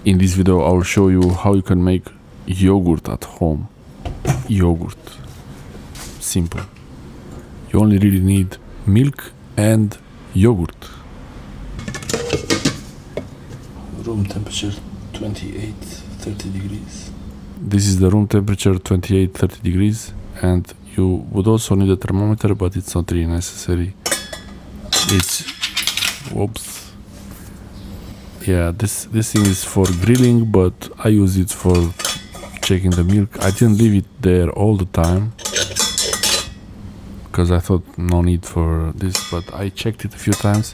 In this video I will show you how you can make yogurt at home. Yogurt. Simple. You only really need milk and yogurt. Room temperature 28-30 degrees. This is the room temperature 28-30 degrees, and you would also need a thermometer, but it's not really necessary. It's yeah, this thing is for grilling, but I use it for checking the milk. I didn't leave it there all the time because I thought no need for this, but I checked it a few times.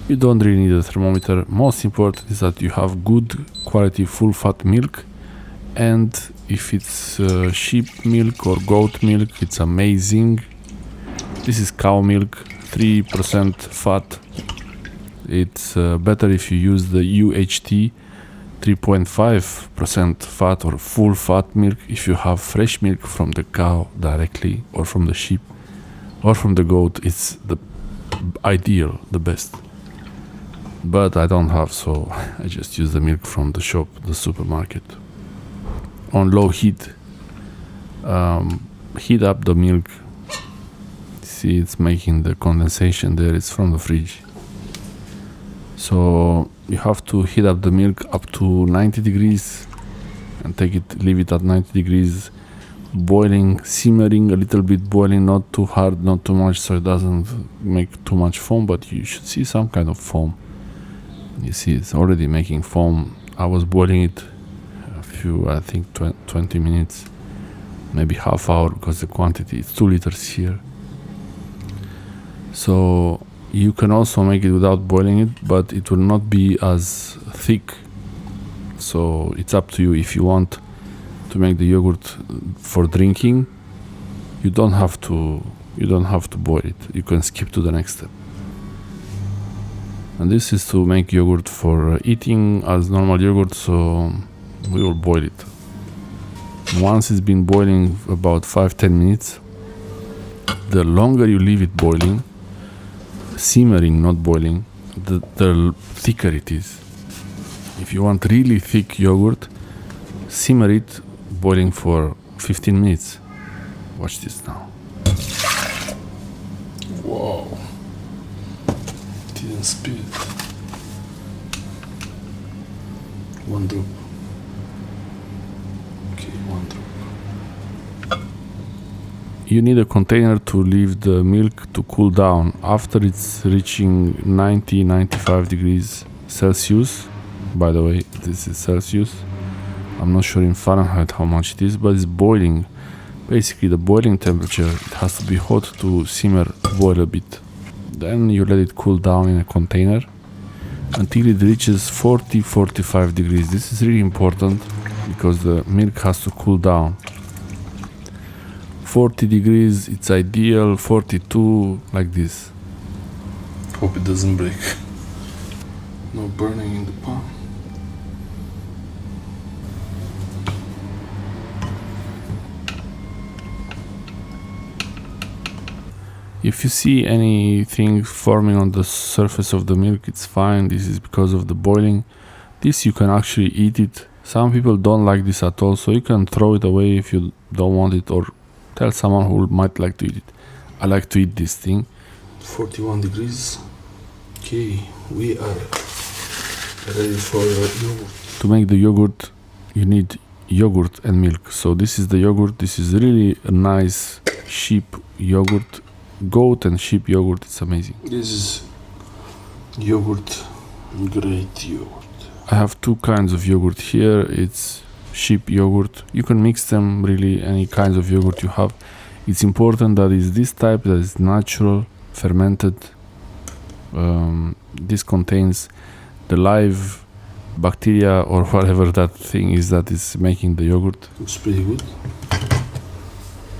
You don't really need a thermometer. Most important is that you have good quality full fat milk, and if it's sheep milk or goat milk, it's amazing. This is cow milk, 3% fat. It's better if you use the UHT 3.5% fat or full fat milk if you have fresh milk from the cow directly, or from the sheep, or from the goat. It's the ideal, the best. But I don't have, so I just use the milk from the shop, the supermarket. On low heat, heat up the milk. See, it's making the condensation there. It's from the fridge. So you have to heat up the milk up to 90 degrees and leave it at 90 degrees, boiling, simmering a little bit, boiling, not too hard, not too much, so it doesn't make too much foam, but you should see some kind of foam. You see, it's already making foam. I was boiling it I think 20 minutes, maybe half hour, because the quantity is 2 liters here. So you can also make it without boiling it, but it will not be as thick. So it's up to you. If you want to make the yogurt for drinking, you don't have to boil it. You can skip to the next step. And this is to make yogurt for eating as normal yogurt, so we will boil it. Once it's been boiling about 5-10 minutes, the longer you leave it boiling, simmering, not boiling, the thicker it is. If you want really thick yogurt, simmer it boiling for 15 minutes. Watch this now. Wow. Didn't spill it. One drop. Okay, one drop. You need a container to leave the milk to cool down after it's reaching 90-95 degrees Celsius. By the way, this is Celsius. I'm not sure in Fahrenheit how much it is, but it's boiling. Basically, the boiling temperature, it has to be hot to simmer, boil a bit. Then you let it cool down in a container until it reaches 40-45 degrees. This is really important because the milk has to cool down. 40 degrees, it's ideal. 42, like this. Hope it doesn't break. No burning in the pan. If you see anything forming on the surface of the milk, it's fine. This is because of the boiling. This, you can actually eat it. Some people don't like this at all, so you can throw it away if you don't want it, or tell someone who might like to eat it. I like to eat this thing. 41 degrees. Okay, we are ready for yogurt. To make the yogurt, you need yogurt and milk. So this is the yogurt. This is really a nice sheep yogurt. Goat and sheep yogurt, it's amazing. This is yogurt, great yogurt. I have two kinds of yogurt here. It's sheep yogurt. You can mix them, really, any kinds of yogurt you have. It's important that it's this type that is natural, fermented. This contains the live bacteria or whatever that thing is that is making the yogurt. Looks pretty good.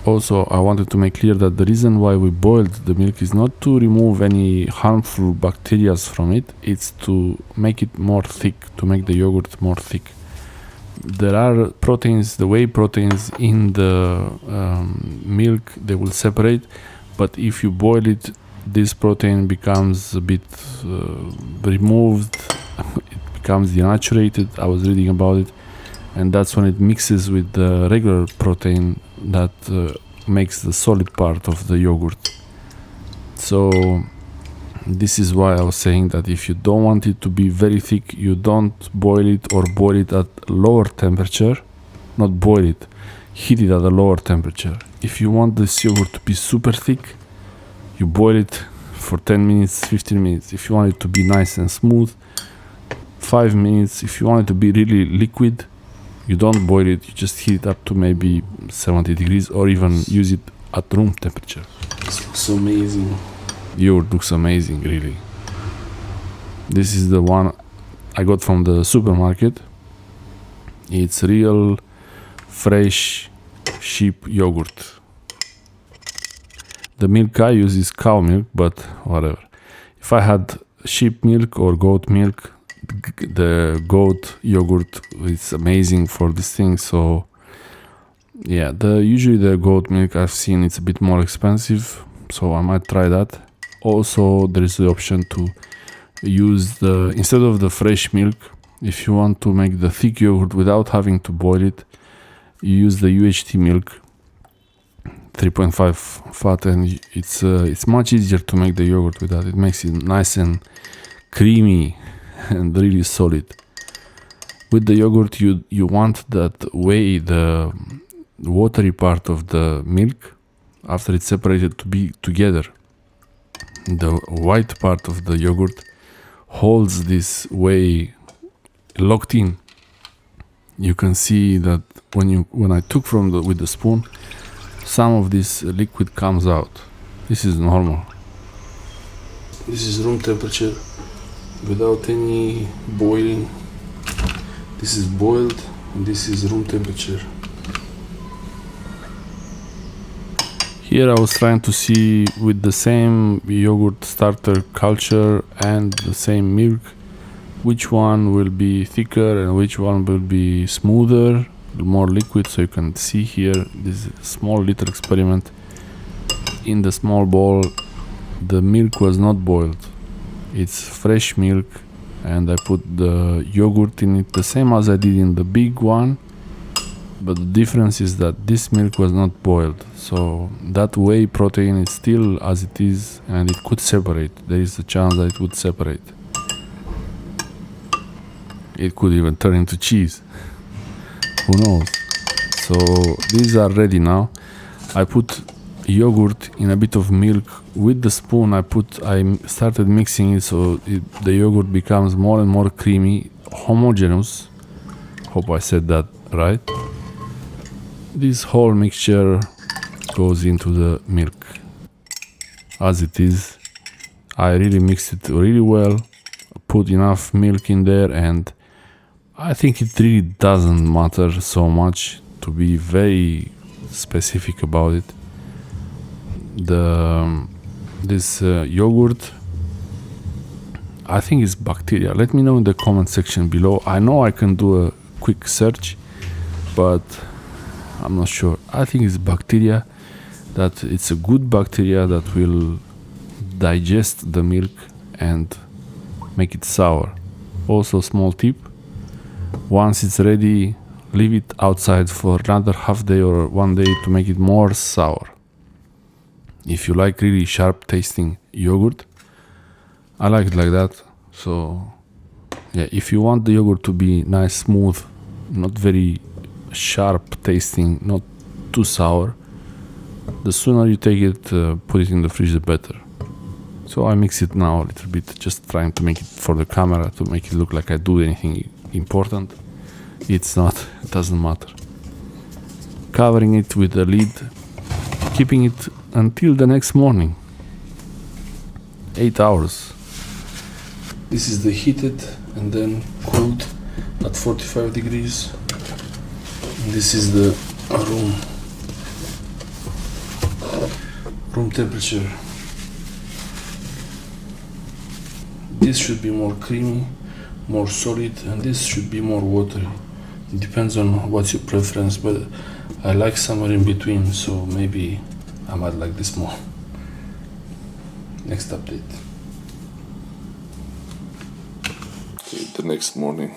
Also, I wanted to make clear that the reason why we boiled the milk is not to remove any harmful bacteria from it. It's to make it more thick, to make the yogurt more thick. There are proteins, the whey proteins in the milk, they will separate, but if you boil it, this protein becomes a bit removed. It becomes denaturated. I was reading about it, and that's when it mixes with the regular protein that makes the solid part of the yogurt. So this is why I was saying that if you don't want it to be very thick, you don't boil it, or boil it at lower temperature. Not boil it, heat it at a lower temperature. If you want this yogurt to be super thick, you boil it for 10 minutes, 15 minutes. If you want it to be nice and smooth, 5 minutes. If you want it to be really liquid, you don't boil it, you just heat it up to maybe 70 degrees, or even use it at room temperature. This looks amazing. Yogurt looks amazing, really. This is the one I got from the supermarket. It's real fresh sheep yogurt. The milk I use is cow milk, but whatever. If I had sheep milk or goat milk, the goat yogurt is amazing for this thing. So yeah, usually the goat milk I've seen it's a bit more expensive, so I might try that. Also, there is the option to use instead of the fresh milk, if you want to make the thick yogurt without having to boil it, you use the UHT milk, 3.5 fat, and it's much easier to make the yogurt with that. It makes it nice and creamy and really solid. With the yogurt, you want that way the watery part of the milk, after it's separated, to be together. The white part of the yogurt holds this whey locked in. You can see that when I took with the spoon, some of this liquid comes out. This is normal. This is room temperature without any boiling. This is boiled, and this is room temperature. Here I was trying to see, with the same yogurt starter culture and the same milk, which one will be thicker and which one will be smoother, more liquid. So you can see here this small little experiment. In the small bowl, the milk was not boiled. It's fresh milk, and I put the yogurt in it the same as I did in the big one, but the difference is that this milk was not boiled. So that whey protein is still as it is, and it could separate. There is a chance that it would separate. It could even turn into cheese. Who knows? So these are ready now. I put yogurt in a bit of milk with the spoon. I started mixing it, so the yogurt becomes more and more creamy, homogeneous. Hope I said that right. This whole mixture goes into the milk as it is. I really mixed it really well, put enough milk in there, and I think it really doesn't matter so much to be very specific about it. This yogurt, I think it's bacteria. Let me know in the comment section below. I know I can do a quick search, but I'm not sure. I think it's bacteria, that it's a good bacteria that will digest the milk and make it sour. Also, small tip, once it's ready, leave it outside for another half day or 1 day to make it more sour. If you like really sharp tasting yogurt, I like it like that. So yeah, if you want the yogurt to be nice, smooth, not very sharp tasting, not too sour, the sooner you take it, put it in the fridge, the better. So I mix it now a little bit, just trying to make it for the camera, to make it look like I do anything important. It's not, it doesn't matter. Covering it with a lid, keeping it until the next morning. 8 hours. This is the heated and then cooled at 45 degrees. And this is the room temperature. This should be more creamy, more solid, and this should be more watery. It depends on what's your preference, but I like somewhere in between, so maybe I might like this more. Next update. Okay, it the next morning.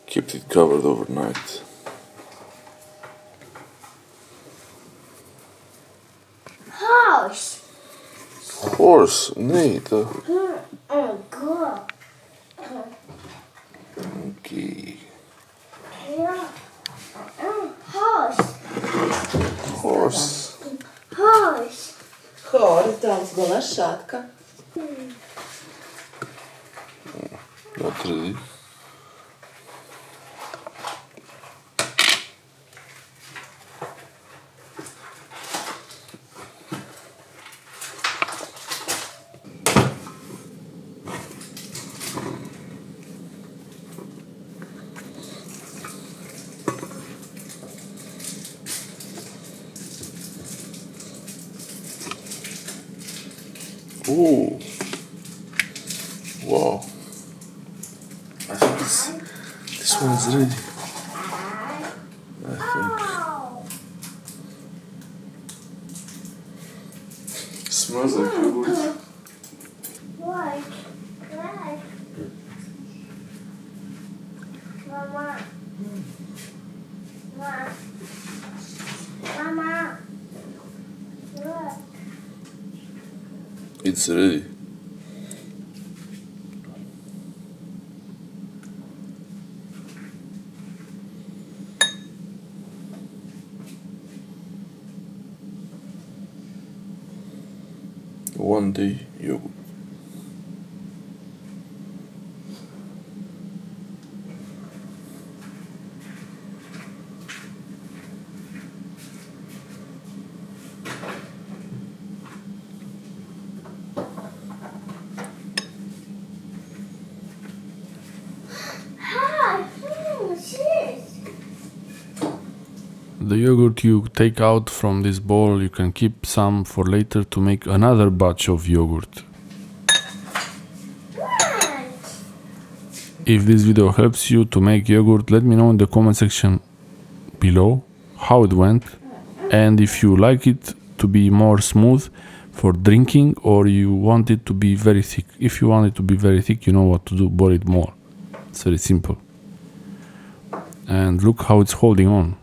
Kept it covered overnight. Horse. Horse? Nee, toch? Oh, God. Okay. Yeah. Horse. Horse. Horse. Horse, daudz gola šatka. Not ready. Oh, wow! I think this one's ready. I think smells like yogurt. What? Mama. Mama. Look. It's ready. One day yogurt. The yogurt you take out from this bowl, you can keep some for later to make another batch of yogurt. If this video helps you to make yogurt, let me know in the comment section below how it went and if you like it to be more smooth for drinking or you want it to be very thick. If you want it to be very thick, you know what to do, boil it more. It's very simple. And look how it's holding on.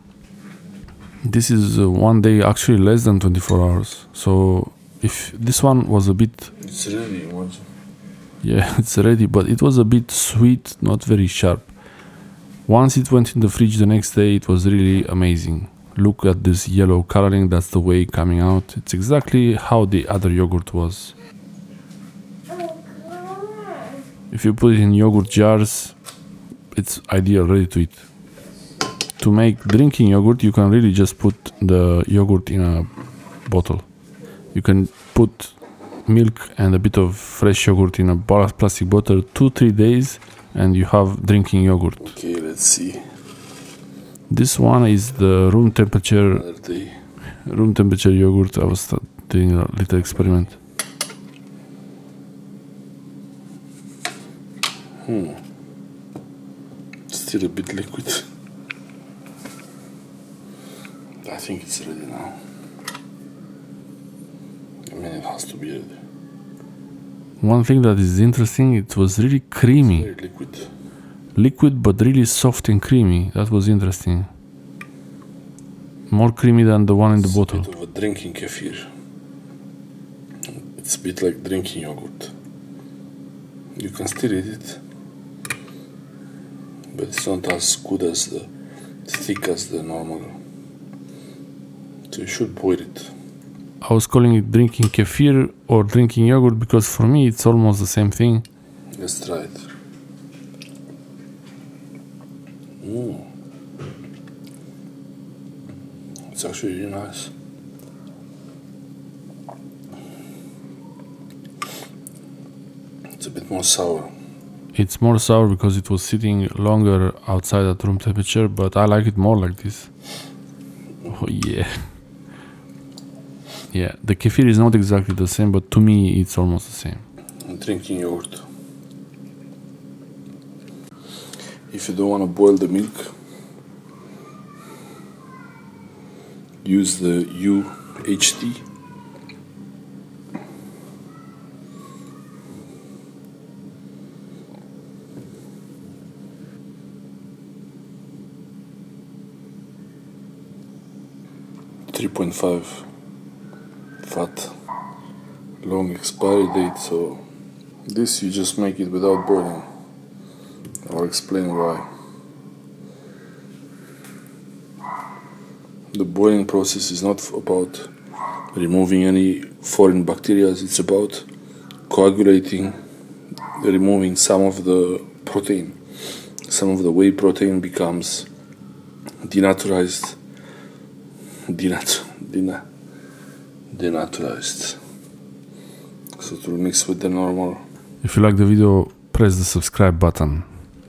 This is one day, actually less than 24 hours. So if this one was a bit... It's ready. Yeah, it's ready, but it was a bit sweet, not very sharp. Once it went in the fridge the next day, it was really amazing. Look at this yellow coloring, that's the whey coming out. It's exactly how the other yogurt was. If you put it in yogurt jars, it's ideal, ready to eat. To make drinking yogurt, you can really just put the yogurt in a bottle. You can put milk and a bit of fresh yogurt in a plastic bottle 2-3 days and you have drinking yogurt. Okay, let's see. This one is the room temperature yogurt. I was doing a little experiment. Still a bit liquid. I think it's ready now. I mean, it has to be ready. One thing that is interesting, it was really creamy. Very liquid. Liquid, but really soft and creamy. That was interesting. More creamy than the one in the bottle. It's a bit of a drinking kefir. It's a bit like drinking yogurt. You can still eat it, but it's not as good as the thick as the normal. So you should boil it. I was calling it drinking kefir or drinking yogurt because for me it's almost the same thing. Let's try it. It's actually really nice. It's a bit more sour. It's more sour because it was sitting longer outside at room temperature, but I like it more like this. Oh yeah. Yeah, the kefir is not exactly the same, but to me it's almost the same. I'm drinking yogurt. If you don't want to boil the milk, use the UHT. 3.5 fat, long expiry date, so this you just make it without boiling. I'll explain why. The boiling process is not about removing any foreign bacteria, it's about coagulating, removing some of the protein. Some of the whey protein becomes denaturized. So to mix with the normal. If you like the video, press the subscribe button.